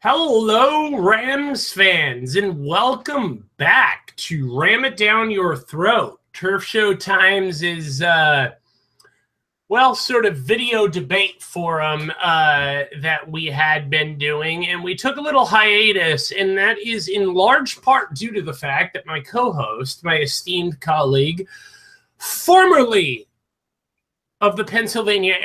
Hello, Rams fans, and welcome back to Ram It Down Your Throat. Turf Show Times is, sort of video debate forum that we had been doing, and we took a little hiatus, and that is in large part due to the fact that my co-host, my esteemed colleague, formerly of the Pennsylvania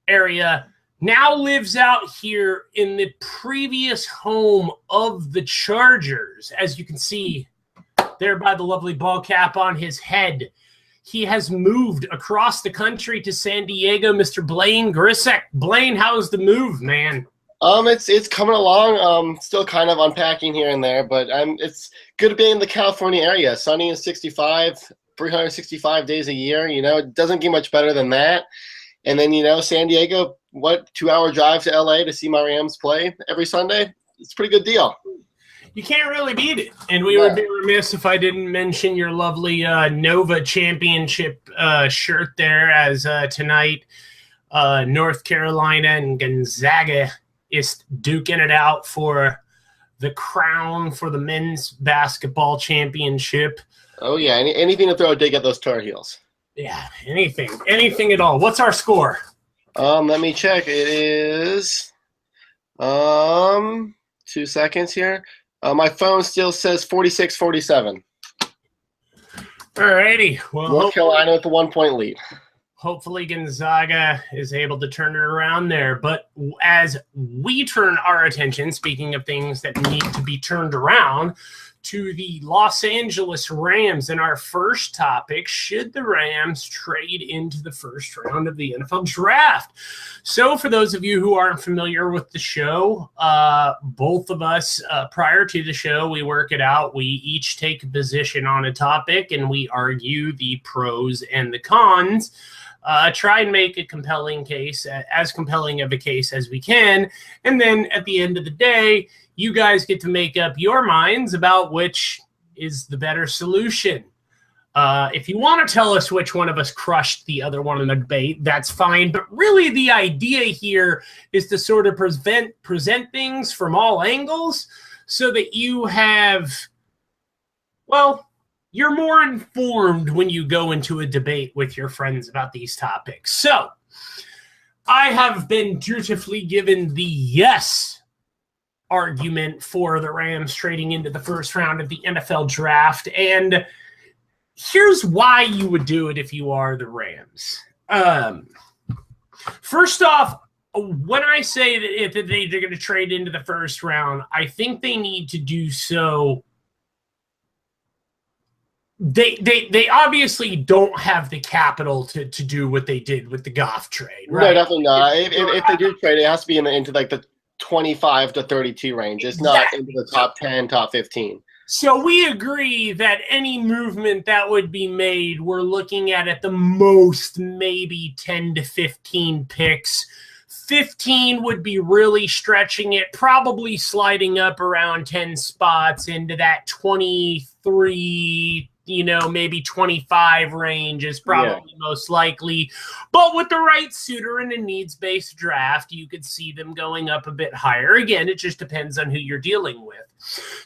area, now lives out here in the previous home of the Chargers. As you can see there by the lovely ball cap on his head, he has moved across the country to San Diego. Mr. Blaine Grisek. Blaine, how's the move, man? It's coming along. Still kind of unpacking here and there, but it's good to be in the California area. Sunny and 65, 365 days a year. It doesn't get much better than that. And then, San Diego, 2-hour drive to LA to see my Rams play every Sunday? It's a pretty good deal. You can't really beat it. And we would be remiss if I didn't mention your lovely Nova Championship shirt there, as tonight North Carolina and Gonzaga is duking it out for the crown for the men's basketball championship. Oh, yeah. Anything to throw a dig at those Tar Heels. Yeah, anything at all. What's our score? Let me check. It is 2 seconds here. My phone still says 46-47. All righty. Well, North Carolina with the 1-point lead. Hopefully Gonzaga is able to turn it around there. But as we turn our attention, speaking of things that need to be turned around, to the Los Angeles Rams. And our first topic, should the Rams trade into the first round of the NFL draft? So for those of you who aren't familiar with the show, both of us, prior to the show, we work it out. We each take a position on a topic and we argue the pros and the cons. Try and make a compelling case, as compelling of a case as we can. And then at the end of the day, you guys get to make up your minds about which is the better solution. If you want to tell us which one of us crushed the other one in the debate, that's fine. But really the idea here is to sort of present things from all angles so that you have, you're more informed when you go into a debate with your friends about these topics. So I have been dutifully given the yes argument for the Rams trading into the first round of the NFL draft. And here's why you would do it if you are the Rams. First off, when I say that if they're going to trade into the first round, I think they need to do so. They obviously don't have the capital to do what they did with the Goff trade, right? No, definitely not. If they do trade, it has to be into like the 25 to 32 range. It's not into the top 10, top 15. So we agree that any movement that would be made, we're looking at the most maybe 10 to 15 picks. 15 would be really stretching it, probably sliding up around 10 spots into that 23, maybe 25 range is probably most likely. But with the right suitor in a needs-based draft, you could see them going up a bit higher. Again, it just depends on who you're dealing with.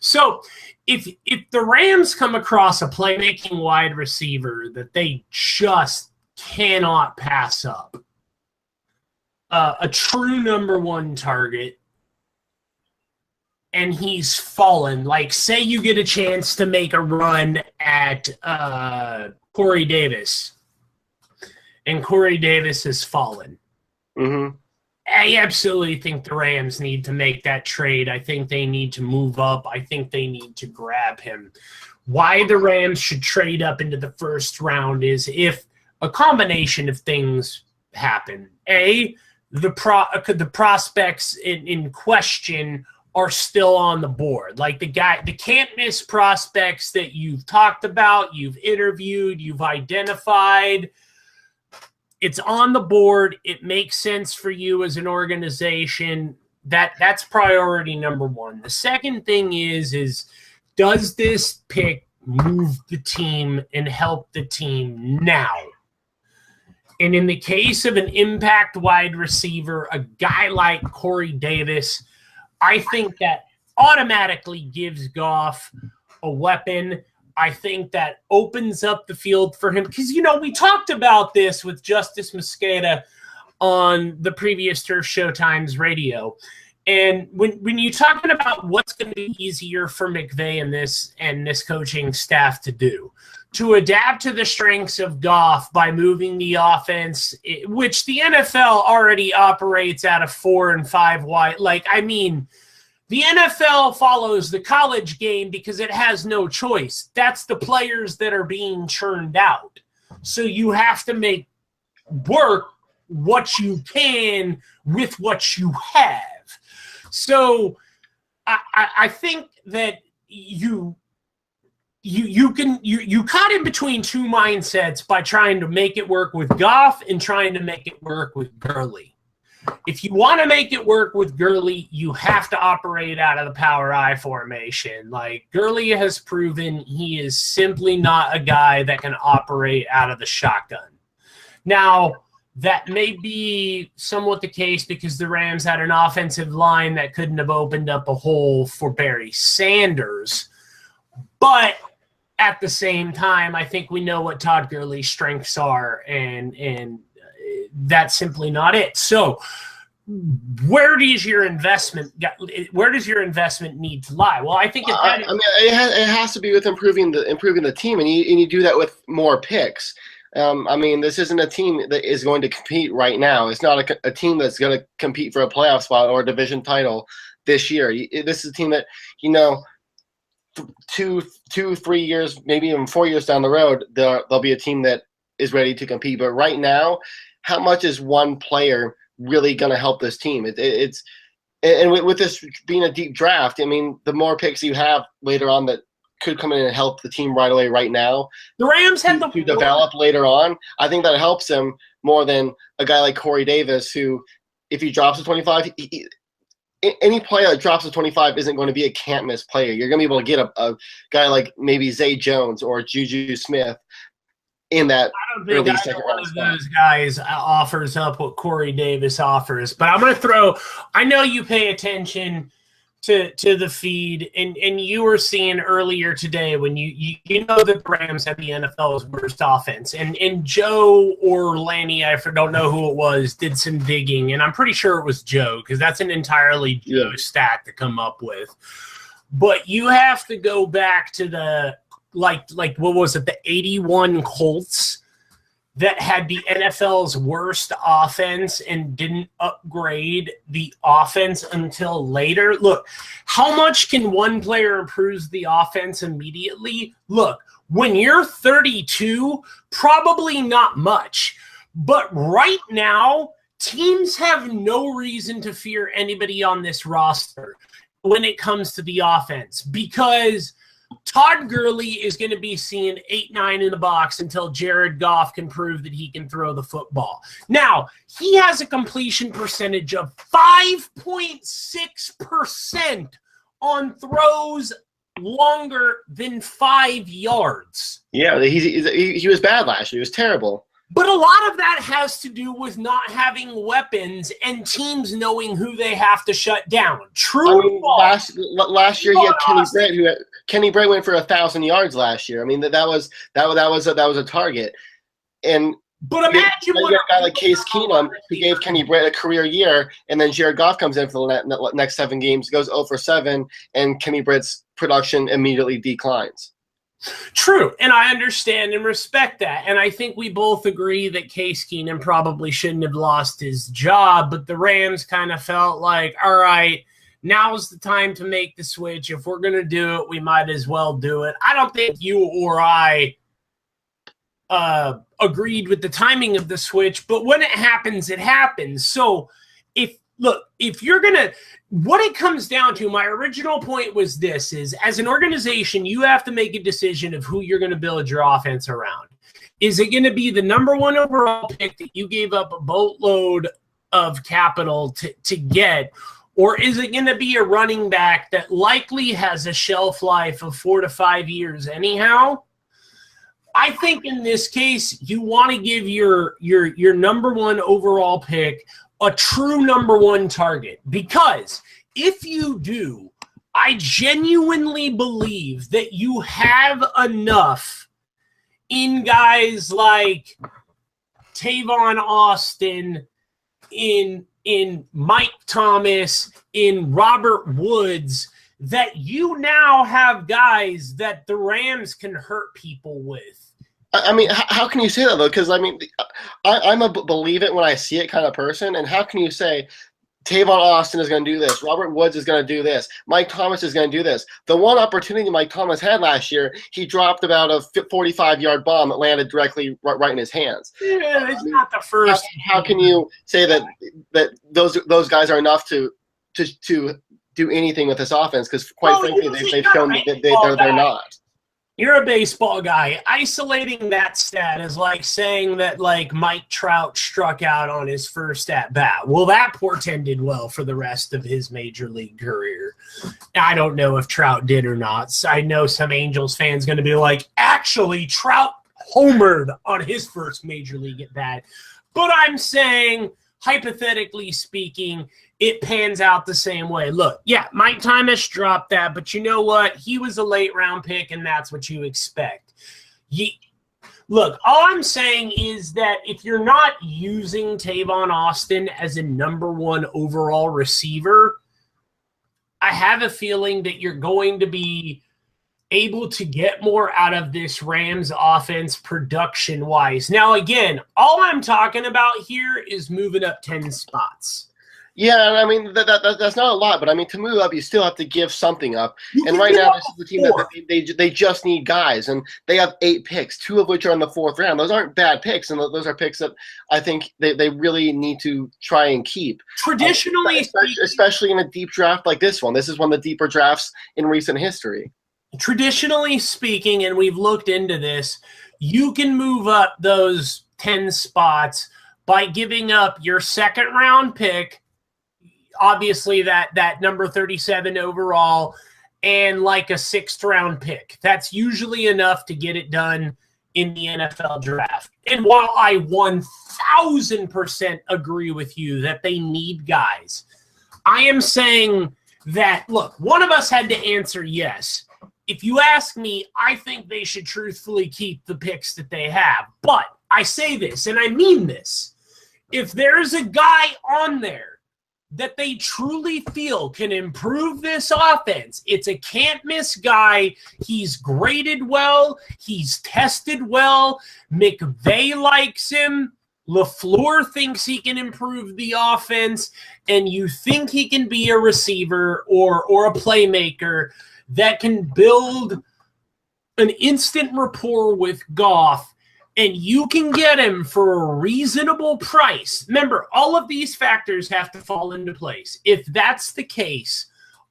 So if the Rams come across a playmaking wide receiver that they just cannot pass up, a true number one target, and he's fallen. Like, say you get a chance to make a run at Corey Davis, and Corey Davis has fallen. Mm-hmm. I absolutely think the Rams need to make that trade. I think they need to move up. I think they need to grab him. Why the Rams should trade up into the first round is if a combination of things happen. A, the prospects in question are still on the board. Like the can't miss prospects that you've talked about, you've interviewed, you've identified. It's on the board. It makes sense for you as an organization. That's priority number one. The second thing is does this pick move the team and help the team now? And in the case of an impact wide receiver, a guy like Corey Davis, I think that automatically gives Goff a weapon. I think that opens up the field for him because, we talked about this with Justice Mosqueda on the previous Turf Showtimes radio. And when you're talking about what's going to be easier for McVay and this coaching staff to adapt to the strengths of Goff by moving the offense, which the NFL already operates out of 4 and 5 wide. The NFL follows the college game because it has no choice. That's the players that are being churned out. So you have to make work what you can with what you have. So I think that you caught in between two mindsets by trying to make it work with Goff and trying to make it work with Gurley. If you want to make it work with Gurley, you have to operate out of the power I formation. Gurley has proven he is simply not a guy that can operate out of the shotgun. Now, that may be somewhat the case because the Rams had an offensive line that couldn't have opened up a hole for Barry Sanders. But at the same time, I think we know what Todd Gurley's strengths are, and that's simply not it. So where does your investment need to lie? Well, I think it has to be with improving the team, and you do that with more picks. This isn't a team that is going to compete right now. It's not a team that's going to compete for a playoff spot or a division title this year. This is a team that, 2-3 years, maybe even 4 years down the road, there'll be a team that is ready to compete. But right now, how much is one player really going to help this team? And with this being a deep draft, the more picks you have later on that could come in and help the team right away right now. The Rams have to develop later on. I think that helps him more than a guy like Corey Davis, who, if he drops to 25, any player that drops to 25 isn't going to be a can't-miss player. You're going to be able to get a guy like maybe Zay Jones or Juju Smith in that early second round spot. One of those guys offers up what Corey Davis offers. But I'm going to I know you pay attention to the feed, and you were seeing earlier today when you know that the Rams have the NFL's worst offense, and Joe or Lanny, I don't know who it was, did some digging, and I'm pretty sure it was Joe because that's an entirely Joe stat to come up with. But you have to go back to the what was it, the 81 Colts that had the NFL's worst offense and didn't upgrade the offense until later. Look, how much can one player improve the offense immediately? Look, when you're 32, probably not much. But right now, teams have no reason to fear anybody on this roster when it comes to the offense because Todd Gurley is going to be seeing 8-9 in the box until Jared Goff can prove that he can throw the football. Now, he has a completion percentage of 5.6% on throws longer than 5 yards. Yeah, he was bad last year. He was terrible. But a lot of that has to do with not having weapons and teams knowing who they have to shut down. True. Last year he had Kenny Britt, Kenny Britt went for 1,000 yards last year. That was a target. But imagine what a guy like Case Keenum, who gave Kenny Britt a career year, and then Jared Goff comes in for the next 7 games, goes 0 for 7, and Kenny Britt's production immediately declines. True, and I understand and respect that. And I think we both agree that Case Keenum probably shouldn't have lost his job, but the Rams kind of felt like, all right, now's the time to make the switch. If we're going to do it, we might as well do it. I don't think you or I agreed with the timing of the switch, but when it happens, it happens. So if you're going to, what it comes down to, my original point was this, is as an organization, you have to make a decision of who you're going to build your offense around. Is it going to be the number 1 overall pick that you gave up a boatload of capital to get, or is it going to be a running back that likely has a shelf life of 4 to 5 years anyhow? I think in this case, you want to give your number 1 overall pick a true number 1 target, because if you do, I genuinely believe that you have enough in guys like Tavon Austin, in Mike Thomas, in Robert Woods, that you now have guys that the Rams can hurt people with. I mean, how can you say that, though? Because, I mean, I'm a believe it when I see it kind of person, and how can you say Tavon Austin is going to do this, Robert Woods is going to do this, Mike Thomas is going to do this? The one opportunity Mike Thomas had last year, he dropped about a 45-yard bomb that landed directly right in his hands. Yeah, it's not the first. How can you say that those guys are enough to do anything with this offense? Because quite frankly, they've shown that they're not. You're a baseball guy. Isolating that stat is like saying that like Mike Trout struck out on his first at bat. Well, that portended well for the rest of his major league career. I don't know if Trout did or not. So I know some Angels fans going to be like, actually, Trout homered on his first major league at bat. But I'm saying, hypothetically speaking, it pans out the same way. Look, yeah, Mike Thomas dropped that, but you know what? He was a late-round pick, and that's what you expect. Look, all I'm saying is that if you're not using Tavon Austin as a number one overall receiver, I have a feeling that you're going to be able to get more out of this Rams offense production-wise. Now, again, all I'm talking about here is moving up 10 spots. Yeah, and I mean, that's not a lot, but I mean, to move up, you still have to give something up. And right now, this is the team that they just need guys, and they have 8 picks, 2 of which are in the 4th round. Those aren't bad picks, and those are picks that I think they really need to try and keep. Traditionally, especially in a deep draft like this one. This is one of the deeper drafts in recent history. Traditionally speaking, and we've looked into this, you can move up those 10 spots by giving up your 2nd round pick, obviously that number 37 overall, and like a 6th round pick. That's usually enough to get it done in the NFL draft. And while I 1,000% agree with you that they need guys, I am saying that, look, one of us had to answer yes. If you ask me, I think they should truthfully keep the picks that they have. But I say this, and I mean this. If there's a guy on there that they truly feel can improve this offense, it's a can't-miss guy. He's graded well. He's tested well. McVay likes him. LaFleur thinks he can improve the offense, and you think he can be a receiver or a playmaker that can build an instant rapport with Goff, and you can get him for a reasonable price. Remember, all of these factors have to fall into place. If that's the case,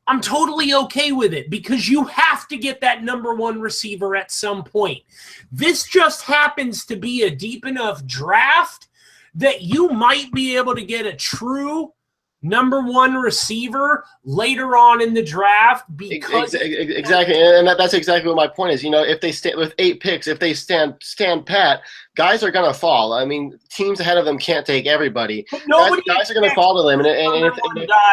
I'm totally okay with it because you have to get that number one receiver at some point. This just happens to be a deep enough draft that you might be able to get a true number one receiver later on in the draft because exactly, and that's exactly what my point is. You know, if they stand with 8 picks, if they stand pat, guys are gonna fall. I mean, teams ahead of them can't take everybody. Guys are gonna fall to them, and if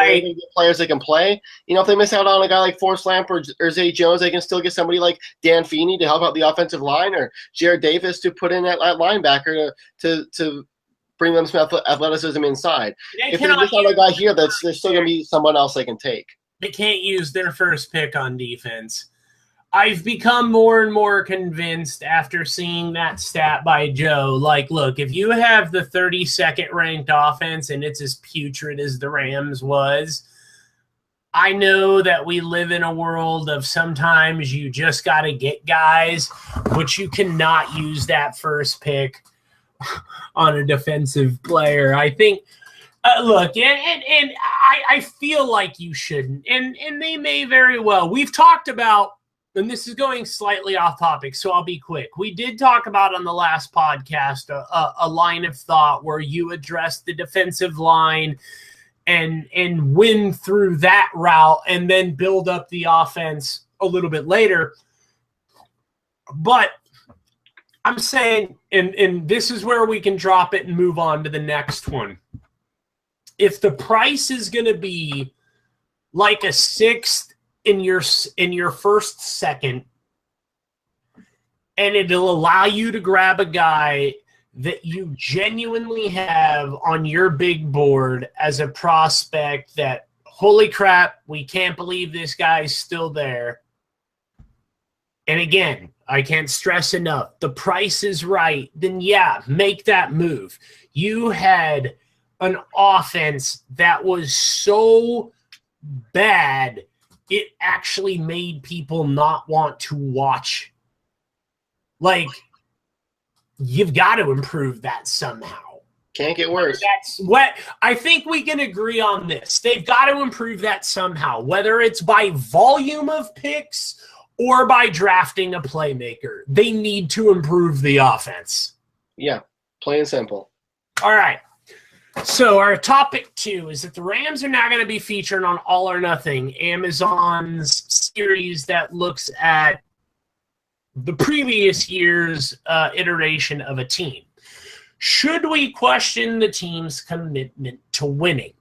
they get players that can play, you know, if they miss out on a guy like Forrest Lamp or Zay Jones, they can still get somebody like Dan Feeney to help out the offensive line, or Jared Davis to put in that linebacker to bring them some athleticism inside. If they miss out a guy here, there's still going to be someone else they can take. They can't use their first pick on defense. I've become more and more convinced after seeing that stat by Joe. Like, look, if you have the 32nd ranked offense and it's as putrid as the Rams was, I know that we live in a world of sometimes you just got to get guys, but you cannot use that first pick on a defensive player. I think, look, and I feel like you shouldn't, and they may very well. We've talked about, and this is going slightly off topic, so I'll be quick. We did talk about on the last podcast a line of thought where you addressed the defensive line and win through that route and then build up the offense a little bit later. But I'm saying, and this is where we can drop it and move on to the next one. If the price is going to be like a sixth in your first second, and it'll allow you to grab a guy that you genuinely have on your big board as a prospect that, holy crap, we can't believe this guy's still there. And again, I can't stress enough, the price is right, then yeah, make that move. You had an offense that was so bad, it actually made people not want to watch. Like, you've got to improve that somehow. Can't get worse. That's what I think we can agree on this. They've got to improve that somehow, whether it's by volume of picks or by drafting a playmaker. They need to improve the offense. Yeah, plain and simple. All right. So our topic 2 is that the Rams are now going to be featured on All or Nothing, Amazon's series that looks at the previous year's iteration of a team. Should we question the team's commitment to winning?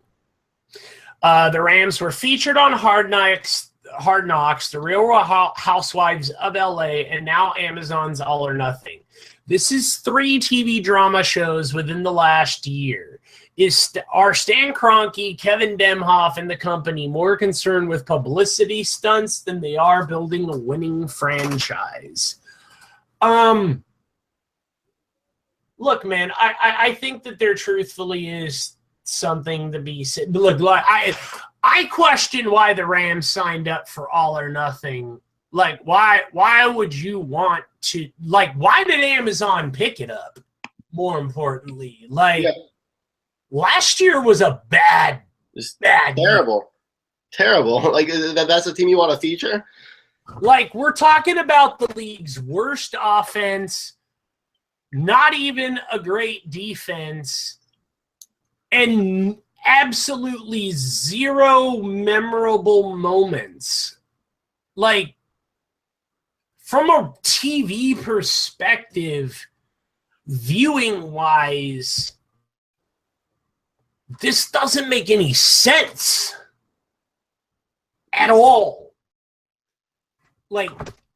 The Rams were featured on Hard Knocks, The Real Housewives of LA, and now Amazon's All or Nothing. This is 3 TV drama shows within the last year. Are Stan Kroenke, Kevin Demhoff, and the company more concerned with publicity stunts than they are building a winning franchise? Look, man, I think that there truthfully is something to be said. Look, I question why the Rams signed up for All or Nothing. Like, why would you want to? Like, why did Amazon pick it up? More importantly, like. Yeah. Last year was a bad terrible. Like, that's the team you want to feature? Like, we're talking about the league's worst offense, not even a great defense, and absolutely zero memorable moments. Like, from a TV perspective, viewing-wise, this doesn't make any sense at all. Like,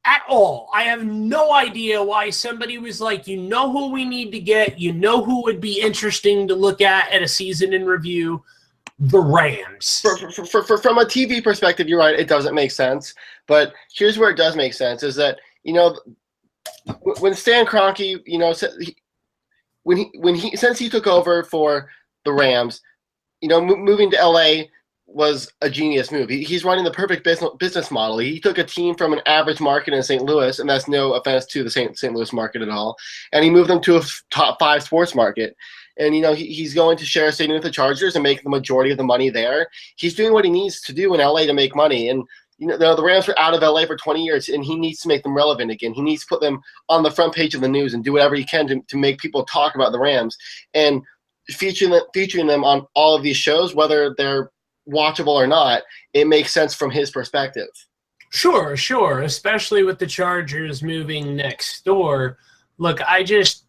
at all. I have no idea why somebody was like, you know who we need to get, you know who would be interesting to look at a season in review? The Rams. From a TV perspective, you're right, it doesn't make sense. But here's where it does make sense, is that, you know, when Stan Kroenke, you know, since he took over for the Rams, you know, moving to LA was a genius move. He's running the perfect business model. He took a team from an average market in St. Louis, and that's no offense to the St. Louis market at all, and he moved them to a top 5 sports market. And, you know, he's going to share a stadium with the Chargers and make the majority of the money there. He's doing what he needs to do in LA to make money. And, you know, the Rams were out of LA for 20 years, and he needs to make them relevant again. He needs to put them on the front page of the news and do whatever he can to make people talk about the Rams. And featuring them on all of these shows, whether they're watchable or not, it makes sense from his perspective. Sure. Especially with the Chargers moving next door. Look, I just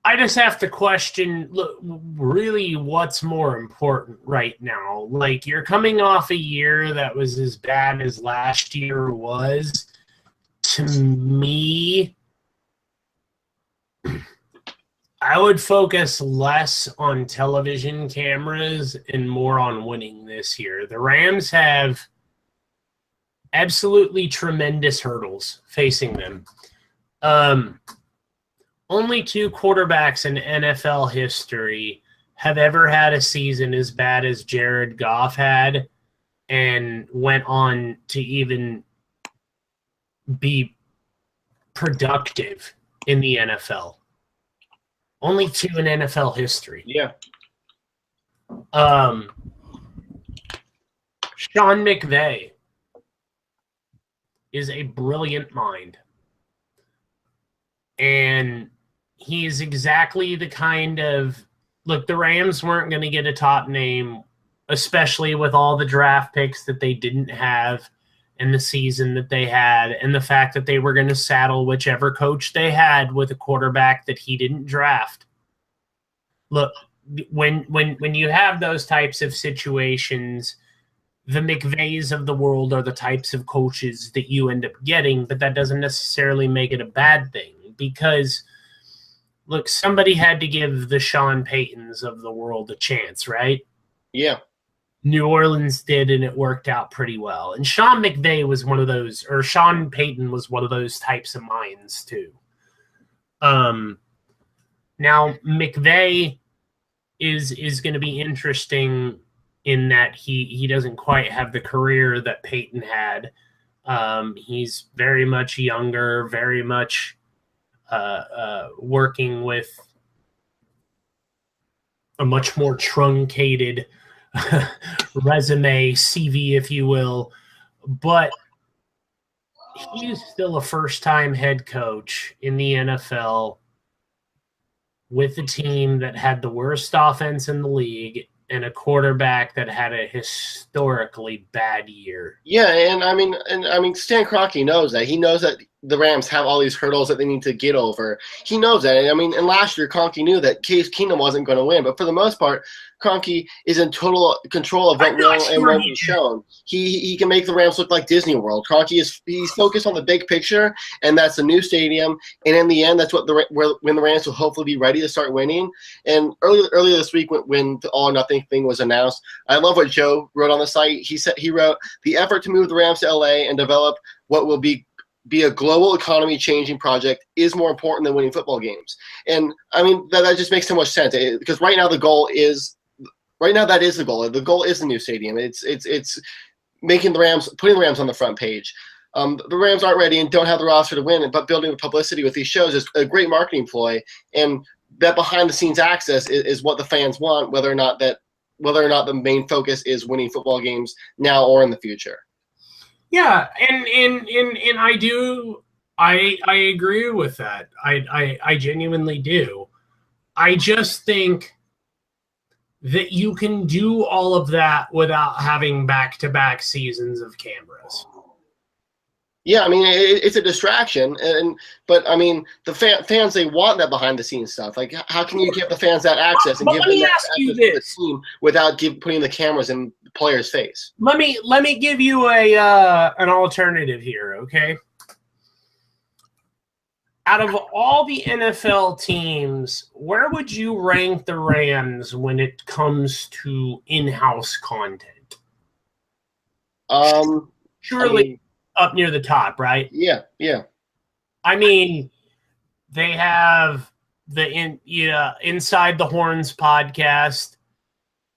have to question, look, really what's more important right now. Like, you're coming off a year that was as bad as last year was. To me, I would focus less on television cameras and more on winning this year. The Rams have absolutely tremendous hurdles facing them. Only 2 quarterbacks in NFL history have ever had a season as bad as Jared Goff had and went on to even be productive in the NFL. Only 2 in NFL history. Yeah. Sean McVay is a brilliant mind. And he is exactly the kind of – look, the Rams weren't going to get a top name, especially with all the draft picks that they didn't have in the season that they had, and the fact that they were going to saddle whichever coach they had with a quarterback that he didn't draft. Look, when you have those types of situations, the McVays of the world are the types of coaches that you end up getting, but that doesn't necessarily make it a bad thing because, look, somebody had to give the Sean Paytons of the world a chance, right? Yeah. New Orleans did, and it worked out pretty well. And Sean McVay was one of those, or Sean Payton was one of those types of minds too. Now McVay is going to be interesting in that he doesn't quite have the career that Payton had. He's very much younger, very much working with a much more truncated resume, CV, if you will. But he's still a first-time head coach in the NFL with a team that had the worst offense in the league and a quarterback that had a historically bad year. Yeah, and I mean, Stan Kroenke knows that. He knows that the Rams have all these hurdles that they need to get over. He knows that. And last year, Kroenke knew that Case Keenum wasn't going to win. But for the most part, Kroenke is in total control of what will and won't be shown. He can make the Rams look like Disney World. Kroenke he's focused on the big picture, and that's the new stadium. And in the end, that's when the Rams will hopefully be ready to start winning. And earlier this week, when the all or nothing thing was announced, I love what Joe wrote on the site. He wrote, the effort to move the Rams to LA and develop what will be a global economy changing project is more important than winning football games. And I mean, that just makes so much sense because right now that is the goal. The goal is the new stadium. It's making putting the Rams on the front page. The Rams aren't ready and don't have the roster to win, but building the publicity with these shows is a great marketing ploy. And that behind the scenes access is what the fans want, whether or not the main focus is winning football games now or in the future. Yeah, and I agree with that. I genuinely do. I just think that you can do all of that without having back-to-back seasons of cameras. Yeah, I mean, it's a distraction, but I mean, the fans, they want that behind-the-scenes stuff. Like, how can you give the fans that access and give them that access to the team without putting the cameras in the player's face? Let me give you an alternative here, okay? Out of all the NFL teams, where would you rank the Rams when it comes to in-house content? Surely up near the top, right? Yeah. I mean, they have the Inside the Horns podcast.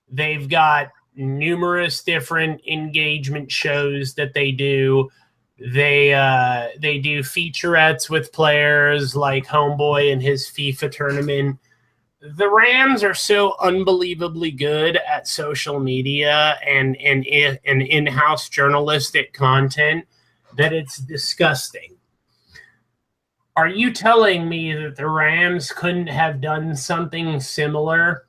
They've got numerous different engagement shows that they do. They do featurettes with players like Homeboy and his FIFA tournament. The Rams are so unbelievably good at social media and in-house journalistic content that it's disgusting. Are you telling me that the Rams couldn't have done something similar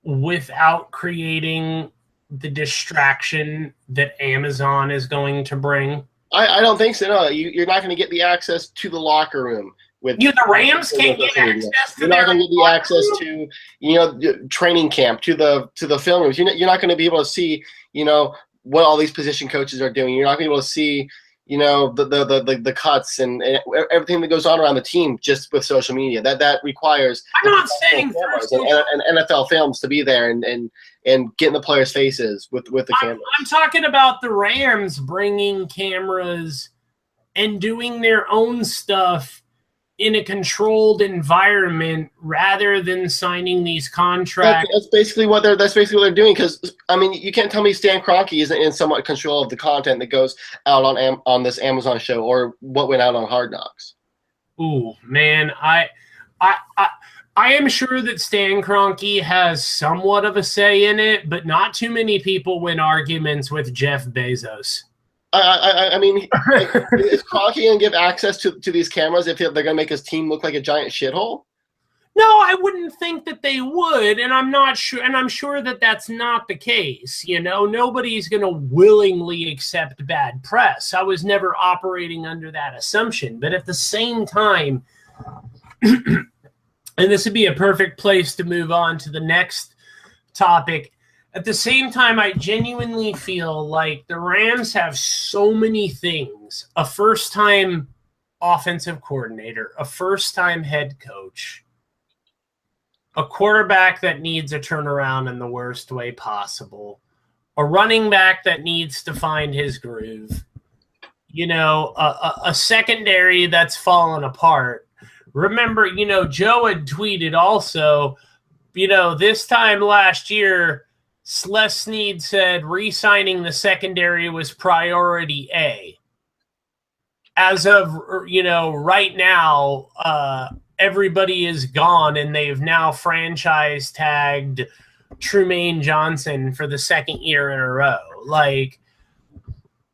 without creating the distraction that Amazon is going to bring? I don't think so. No, you're not going to get the access to the locker room. The Rams can't get access to You're not going to get the access to training camp, to the film rooms. You're not going to be able to see what all these position coaches are doing. You're not going to be able to see the cuts and everything that goes on around the team just with social media. That requires I'm not saying and NFL films to be there and get in the players' faces with the cameras. I'm talking about the Rams bringing cameras and doing their own stuff in a controlled environment rather than signing these contracts. That's basically what they're doing. Because I mean, you can't tell me Stan Kroenke isn't in somewhat control of the content that goes out on this Amazon show or what went out on Hard Knocks. Ooh, man, I am sure that Stan Kroenke has somewhat of a say in it, but not too many people win arguments with Jeff Bezos. I mean, is Kroenke going to give access to these cameras if they're going to make his team look like a giant shithole? No, I wouldn't think that they would, and I'm not sure, and I'm sure that that's not the case. Nobody's going to willingly accept bad press. I was never operating under that assumption, but at the same time, and this would be a perfect place to move on to the next topic. At the same time, I genuinely feel like the Rams have so many things. A first-time offensive coordinator, a first-time head coach, a quarterback that needs a turnaround in the worst way possible, a running back that needs to find his groove, a secondary that's fallen apart. Remember, Joe had tweeted also, this time last year, Les Snead said re-signing the secondary was priority A. As of, right now, everybody is gone, and they've now franchise tagged Trumaine Johnson for the second year in a row. Like,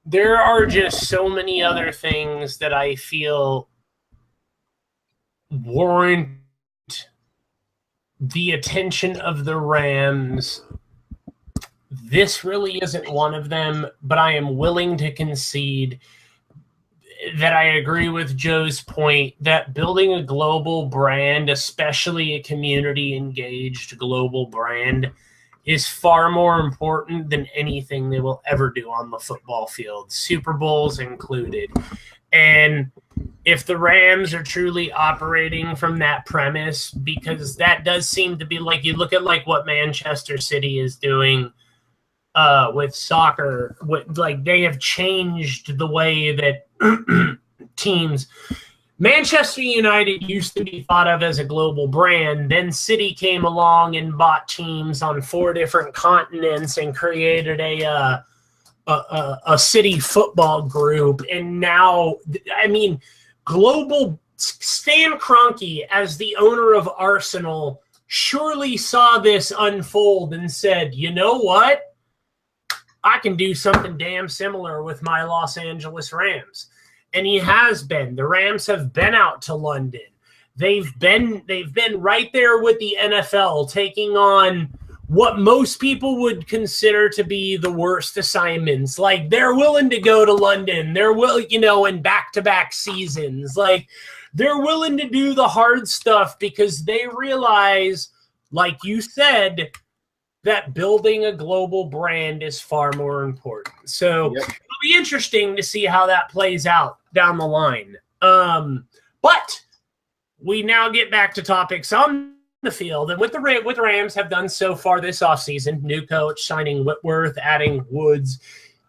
there are just so many other things that I feel warrant the attention of the Rams. This really isn't one of them, but I am willing to concede that I agree with Joe's point that building a global brand, especially a community-engaged global brand, is far more important than anything they will ever do on the football field, Super Bowls included. And if the Rams are truly operating from that premise, because that does seem to be like, you look at like what Manchester City is doing with soccer, like they have changed the way that teams. Manchester United used to be thought of as a global brand. Then City came along and bought teams on 4 different continents and created a city football group. And now, I mean, global. Stan Kroenke, as the owner of Arsenal, surely saw this unfold and said, you know what? I can do something damn similar with my Los Angeles Rams. And he has been. The Rams have been out to London. They've been right there with the NFL, taking on what most people would consider to be the worst assignments. Like, they're willing to go to London. They're willing, in back-to-back seasons. Like, they're willing to do the hard stuff because they realize, like you said, that building a global brand is far more important. So It'll be interesting to see how that plays out down the line. But we now get back to topics on the field. And what the Rams have done so far this offseason, new coach, signing Whitworth, adding Woods,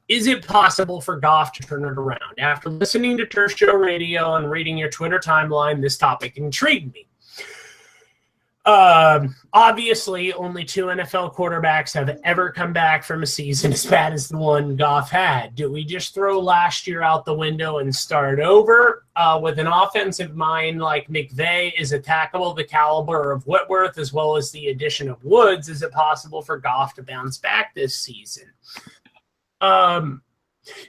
is it possible for Goff to turn it around? After listening to Turf Show Radio and reading your Twitter timeline, this topic intrigued me. Obviously, only 2 NFL quarterbacks have ever come back from a season as bad as the one Goff had. Do we just throw last year out the window and start over with an offensive mind like McVay is attackable, the caliber of Whitworth, as well as the addition of Woods? Is it possible for Goff to bounce back this season? Yeah,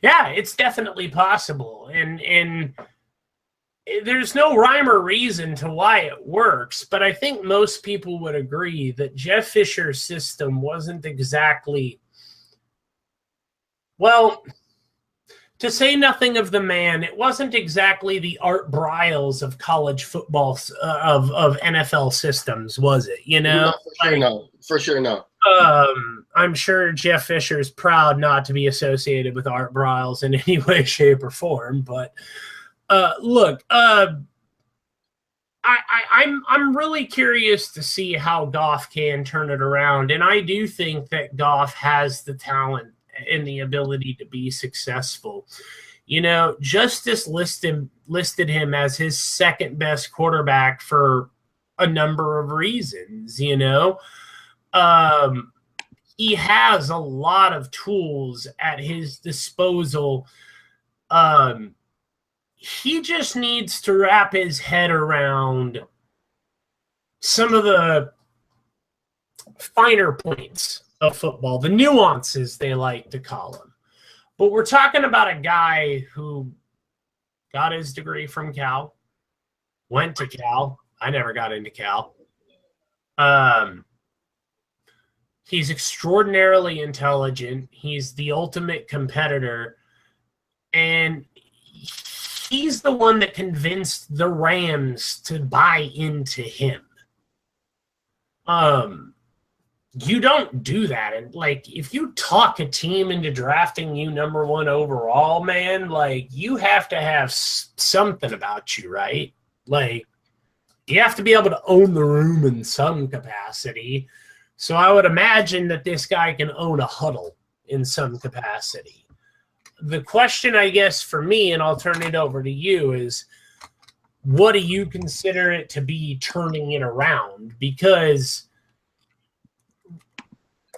it's definitely possible. And there's no rhyme or reason to why it works, but I think most people would agree that Jeff Fisher's system wasn't exactly, well, to say nothing of the man, it wasn't exactly the Art Briles of college football, of NFL systems, was it? No, for sure, no. I'm sure Jeff Fisher's proud not to be associated with Art Briles in any way, shape, or form, but look, I'm really curious to see how Goff can turn it around, and I do think that Goff has the talent and the ability to be successful. Justice listed him as his second best quarterback for a number of reasons. He has a lot of tools at his disposal. He just needs to wrap his head around some of the finer points of football, the nuances they like to call them. But we're talking about a guy who got his degree from Cal, went to Cal. I never got into Cal. He's extraordinarily intelligent. He's the ultimate competitor. And he's the one that convinced the Rams to buy into him. you don't do that. And like, if you talk a team into drafting you #1 overall, man, like you have to have something about you, right? Like, you have to be able to own the room in some capacity. So I would imagine that this guy can own a huddle in some capacity. The question, I guess, for me, and I'll turn it over to you, is what do you consider it to be turning it around? Because,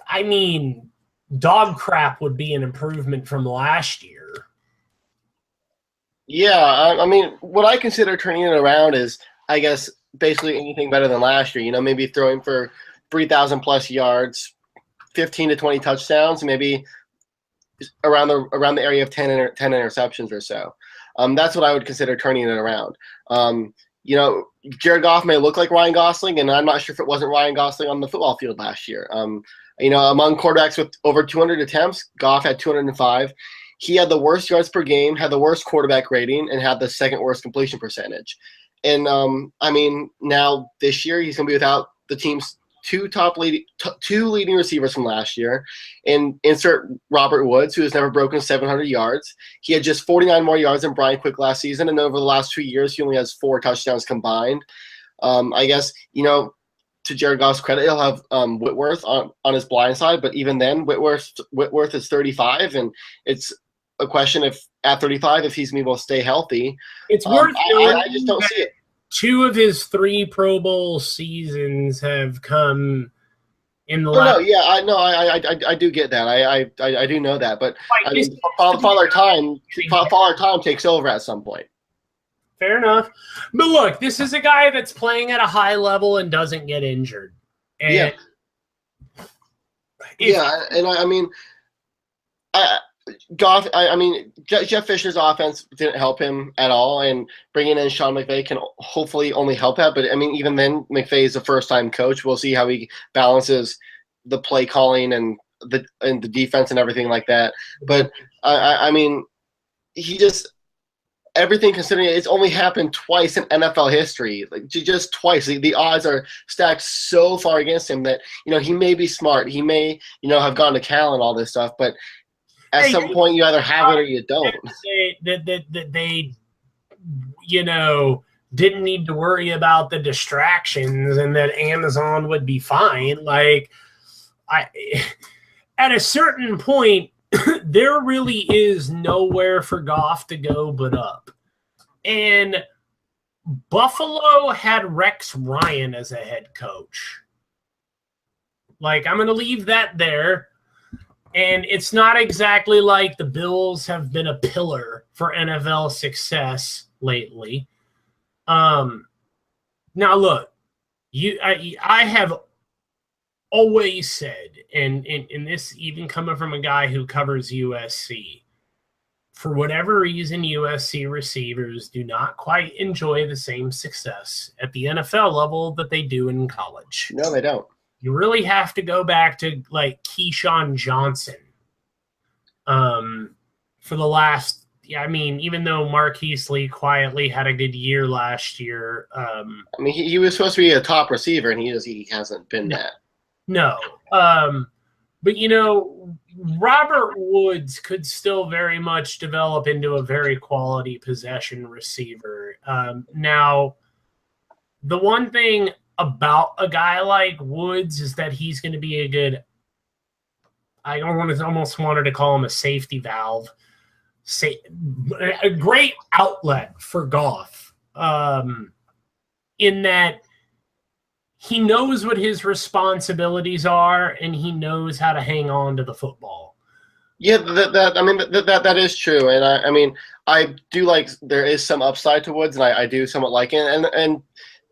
I mean, dog crap would be an improvement from last year. Yeah, I mean, what I consider turning it around is, I guess, basically anything better than last year. You know, maybe throwing for 3,000 plus yards, 15 to 20 touchdowns, maybe around the area of 10 interceptions or so. That's what I would consider turning it around. You know, Jared Goff may look like Ryan Gosling, and I'm not sure if it wasn't Ryan Gosling on the football field last year. You know, among quarterbacks with over 200 attempts, Goff had 205. He had the worst yards per game, had the worst quarterback rating, and had the second worst completion percentage. And I mean, now this year he's going to be without the team's two leading receivers from last year, and insert Robert Woods, who has never broken 700 yards. He had just 49 more yards than Brian Quick last season, and over the last 2 years, he only has 4 touchdowns combined. I guess, you know, to Jared Goff's credit, he'll have Whitworth on his blind side, but even then, Whitworth is 35, and it's a question if at 35 if he's going to be able to stay healthy. It's worth I just don't see it. 2 of his 3 Pro Bowl seasons have come in the last. No, yeah, I do get that. I do know that, but I mean, Father Time takes over at some point. Fair enough, but look, this is a guy that's playing at a high level and doesn't get injured. And and I mean, Goff, I mean, Jeff Fisher's offense didn't help him at all, and bringing in Sean McVay can hopefully only help that. But I mean, even then, McVay is a first-time coach. We'll see how he balances the play calling and the defense and everything like that. But I mean, he just everything considering it's only happened twice in NFL history, like just twice. The odds are stacked so far against him that, you know, he may be smart, he may, you know, have gone to Cal and all this stuff, but at some point, you either have it or you don't. That they, you know, didn't need to worry about the distractions and that Amazon would be fine. Like, at a certain point, there really is nowhere for Goff to go but up. And Buffalo had Rex Ryan as a head coach. Like, I'm going to leave that there. And it's not exactly like the Bills have been a pillar for NFL success lately. Now, look, I have always said, and this even coming from a guy who covers USC, for whatever reason, USC receivers do not quite enjoy the same success at the NFL level that they do in college. No, they don't. You really have to go back to like Keyshawn Johnson for the last, I mean, even though Marquise Lee quietly had a good year last year. I mean, he was supposed to be a top receiver, and he hasn't been that. No. But, you know, Robert Woods could still very much develop into a very quality possession receiver. Now, the one thing about a guy like Woods is that he's going to be a good, I almost wanted to call him a safety valve, a great outlet for Goff, in that he knows what his responsibilities are and he knows how to hang on to the football. Yeah, that is true, and I mean, I do like there is some upside to Woods, and I do somewhat like it, and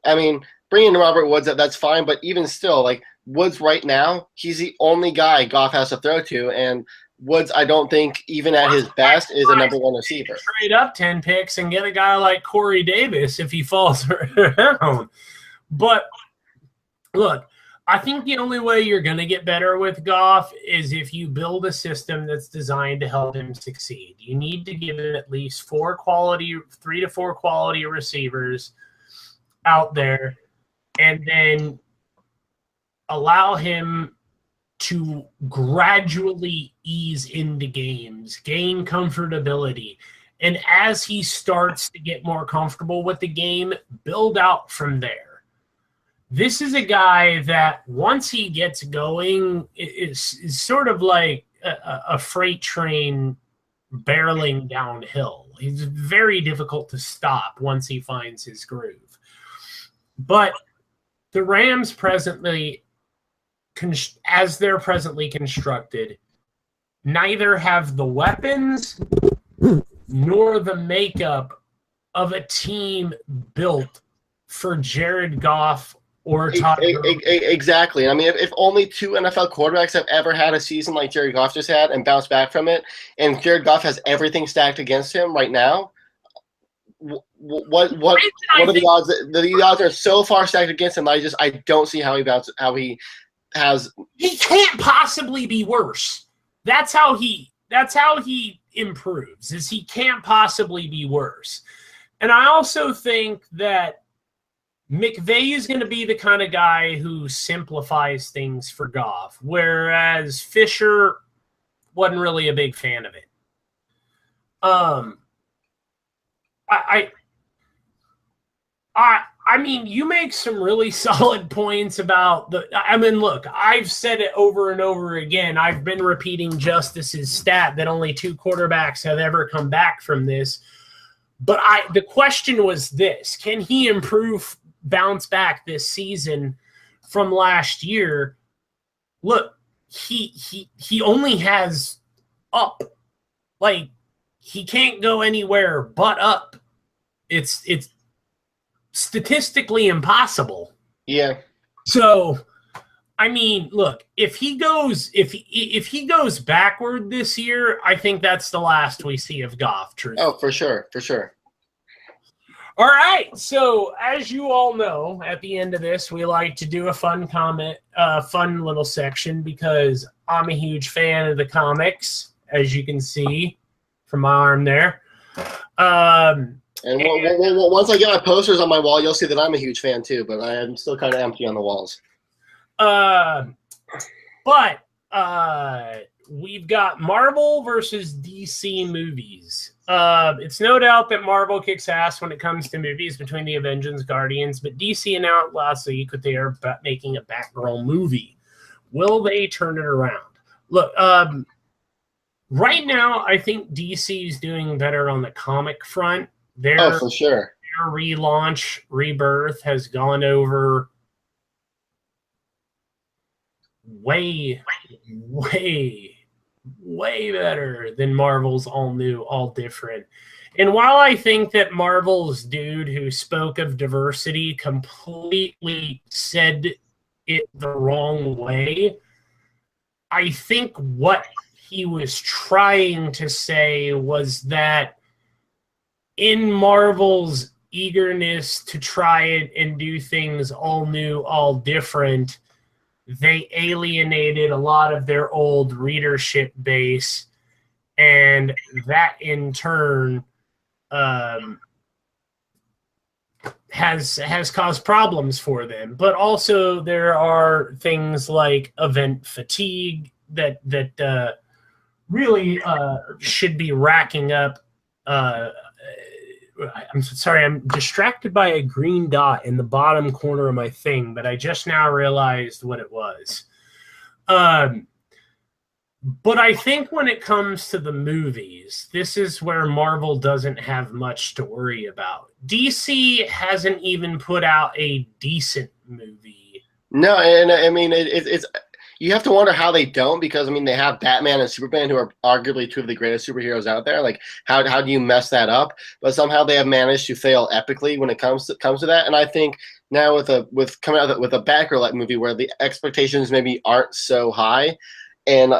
I mean, bringing in Robert Woods, that's fine, but even still, like Woods right now, he's the only guy Goff has to throw to, and Woods, I don't think, even at his best, is a #1 receiver. Trade up 10 picks and get a guy like Corey Davis if he falls around. But look, I think the only way you're going to get better with Goff is if you build a system that's designed to help him succeed. You need to give him at least 3 to 4 quality receivers out there, and then allow him to gradually ease into games, gain comfortability. And as he starts to get more comfortable with the game, build out from there. This is a guy that once he gets going is sort of like a freight train barreling downhill. He's very difficult to stop once he finds his groove. But the Rams presently, as they're presently constructed, neither have the weapons nor the makeup of a team built for Jared Goff or Todd Gurley. Exactly. I mean, if only 2 NFL quarterbacks have ever had a season like Jared Goff just had and bounced back from it, and Jared Goff has everything stacked against him right now, what are the odds? The odds are so far stacked against him. I don't see how he bounces. How he has. He can't possibly be worse. That's how he improves. Is he can't possibly be worse. And I also think that McVay is going to be the kind of guy who simplifies things for Goff, whereas Fisher wasn't really a big fan of it. I mean, you make some really solid points about look, I've said it over and over again. I've been repeating Justice's stat that only 2 quarterbacks have ever come back from this. But the question was this: can he bounce back this season from last year? Look, he only has up. Like, he can't go anywhere but up. It's statistically impossible. Yeah. So, I mean, look, if he goes backward this year, I think that's the last we see of Goff. Truth. Oh, for sure. All right. So, as you all know, at the end of this, we like to do a fun little section because I'm a huge fan of the comics, as you can see from my arm there. And once I get my posters on my wall, you'll see that I'm a huge fan too, but I am still kind of empty on the walls. But we've got Marvel versus DC movies. It's no doubt that Marvel kicks ass when it comes to movies between the Avengers and Guardians, but DC announced last week that they are making a Batgirl movie. Will they turn it around? Look, right now, I think DC is doing better on the comic front. For sure. Their relaunch, Rebirth, has gone over way better than Marvel's all new, all different. And while I think that Marvel's dude who spoke of diversity completely said it the wrong way, I think what he was trying to say was that in Marvel's eagerness to try it and do things all new, all different, they alienated a lot of their old readership base, and that in turn has caused problems for them. But also there are things like event fatigue that really should be racking up. I'm sorry, I'm distracted by a green dot in the bottom corner of my thing, but I just now realized what it was. But I think when it comes to the movies, this is where Marvel doesn't have much to worry about. DC hasn't even put out a decent movie. No, and I mean, it's you have to wonder how they don't, because I mean they have Batman and Superman, who are arguably 2 of the greatest superheroes out there. Like how do you mess that up? But somehow they have managed to fail epically when it comes to that. And I think now with coming out with a Batgirl movie where the expectations maybe aren't so high, and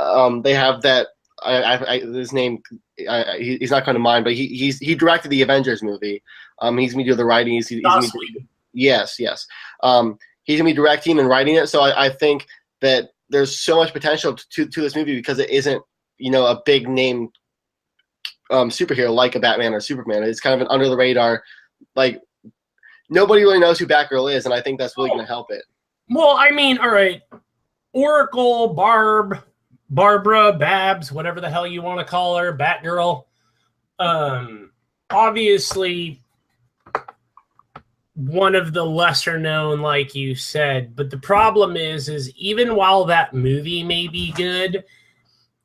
they have that his name he's not going to mind, but he directed the Avengers movie. He's gonna do the writing. Yes. He's gonna be directing and writing it. So I think that there's so much potential to this movie because it isn't, a big name superhero like a Batman or Superman. It's kind of an under the radar, like nobody really knows who Batgirl is, and I think that's really going to help it. Well, I mean, all right. Oracle, Barbara, Babs, whatever the hell you want to call her, Batgirl. Obviously one of the lesser known, like you said, but the problem is even while that movie may be good,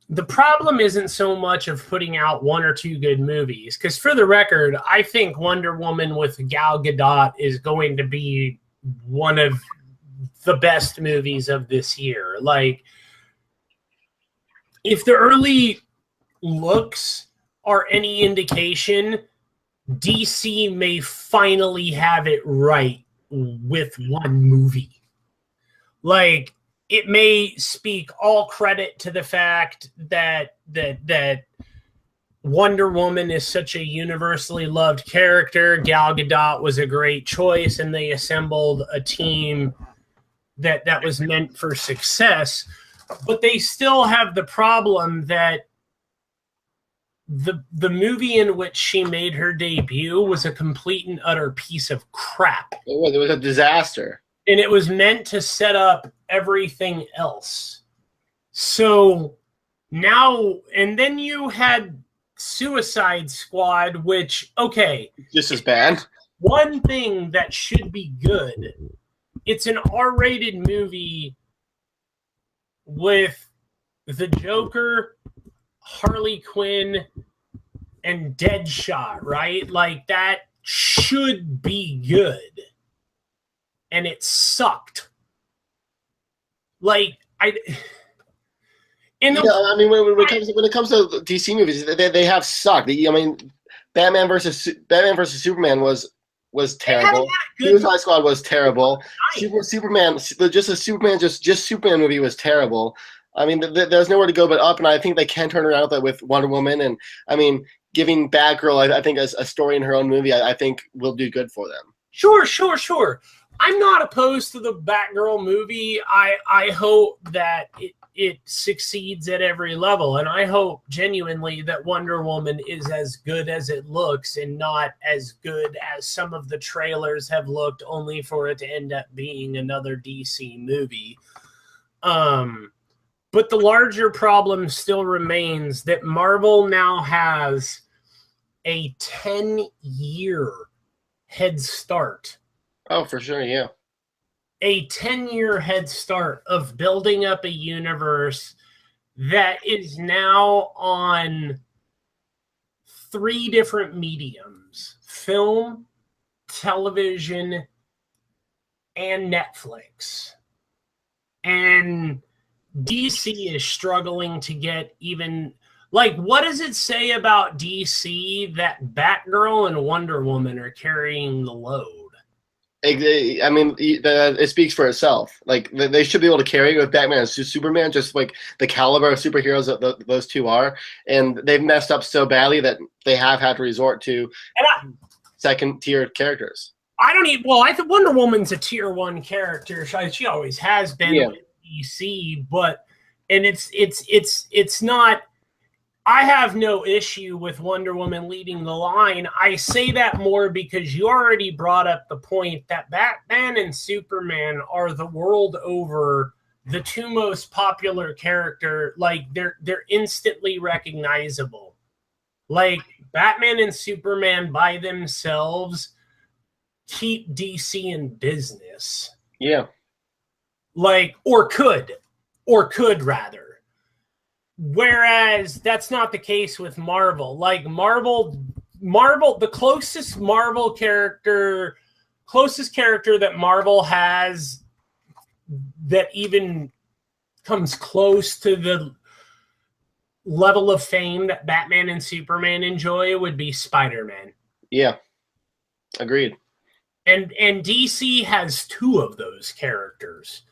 the problem isn't so much of putting out one or two good movies. Because for the record, I think Wonder Woman with Gal Gadot is going to be one of the best movies of this year. Like, if the early looks are any indication, DC may finally have it right with one movie. Like, it may speak all credit to the fact that Wonder Woman is such a universally loved character. Gal Gadot was a great choice, and they assembled a team that was meant for success. But they still have the problem that the movie in which she made her debut was a complete and utter piece of crap. It was a disaster. And it was meant to set up everything else. So now, and then you had Suicide Squad, which, okay. Just as bad. One thing that should be good, it's an R-rated movie with the Joker, Harley Quinn, and Deadshot, right? Like, that should be good. And it sucked. Like, I mean, when it comes to DC movies, they have sucked. I mean, Batman versus Superman was terrible. Suicide Squad was terrible. Superman, just a Superman movie was terrible. I mean, there's nowhere to go but up, and I think they can turn around that with Wonder Woman. And I mean, giving Batgirl, I think, a story in her own movie, I think will do good for them. Sure. I'm not opposed to the Batgirl movie. I hope that it succeeds at every level, and I hope genuinely that Wonder Woman is as good as it looks and not as good as some of the trailers have looked, only for it to end up being another DC movie. But the larger problem still remains that Marvel now has a 10-year head start. Oh, for sure, yeah. A 10-year head start of building up a universe that is now on 3 different mediums: film, television, and Netflix. And DC is struggling to get even... Like, what does it say about DC that Batgirl and Wonder Woman are carrying the load? I mean, it speaks for itself. Like, they should be able to carry it with Batman and Superman, just like the caliber of superheroes that those two are. And they've messed up so badly that they have had to resort to second-tier characters. I think Wonder Woman's a tier 1 character. She always has been with DC, and it's not. I have no issue with Wonder Woman leading the line. I say that more because you already brought up the point that Batman and Superman are the world over the 2 most popular character. Like, they're instantly recognizable. Like, Batman and Superman by themselves keep DC in business. Yeah. Like, or could rather. Whereas that's not the case with Marvel. Like, Marvel, the closest character that Marvel has that even comes close to the level of fame that Batman and Superman enjoy would be Spider-Man. Yeah. Agreed. And DC has 2 of those characters.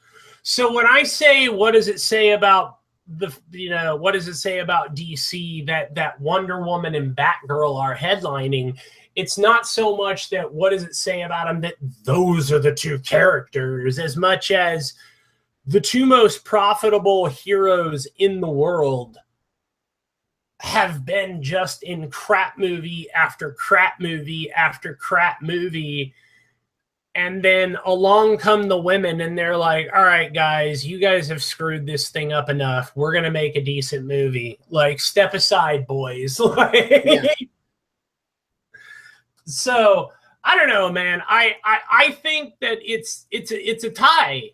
So when I say, what does it say about DC that Wonder Woman and Batgirl are headlining? It's not so much that what does it say about them that those are the 2 characters, as much as the 2 most profitable heroes in the world have been just in crap movie after crap movie after crap movie, And then along come the women, and they're like, all right, guys, you guys have screwed this thing up enough. We're going to make a decent movie. Like, step aside, boys. Yeah. So, I don't know, man. I think that it's a tie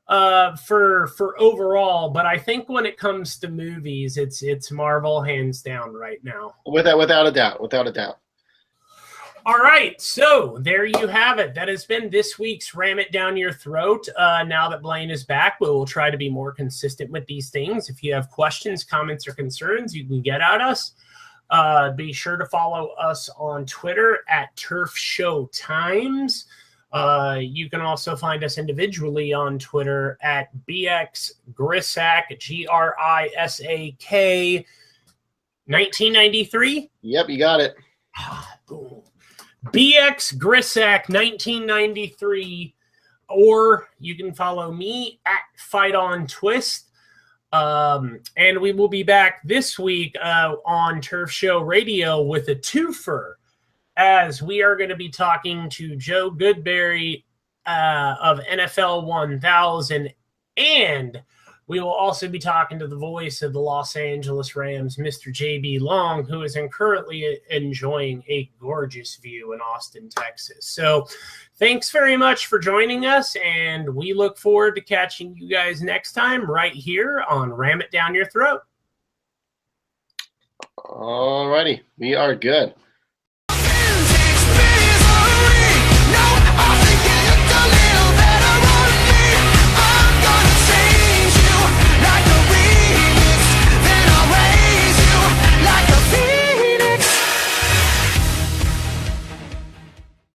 for overall, but I think when it comes to movies, it's Marvel hands down right now. Without a doubt. All right, so there you have it. That has been this week's Ram It Down Your Throat. Now that Blaine is back, we will try to be more consistent with these things. If you have questions, comments, or concerns, you can get at us. Be sure to follow us on Twitter at Turf Show Times. You can also find us individually on Twitter at BX Grisak, GRISAK 1993. Yep, you got it. Boom. BX Grisak 1993, or you can follow me at Fight on Twist. And we will be back this week on Turf Show Radio with a twofer, as we are going to be talking to Joe Goodberry of NFL 1000, and we will also be talking to the voice of the Los Angeles Rams, Mr. J.B. Long, who is currently enjoying a gorgeous view in Austin, Texas. So thanks very much for joining us, and we look forward to catching you guys next time right here on Ram It Down Your Throat. All righty. We are good.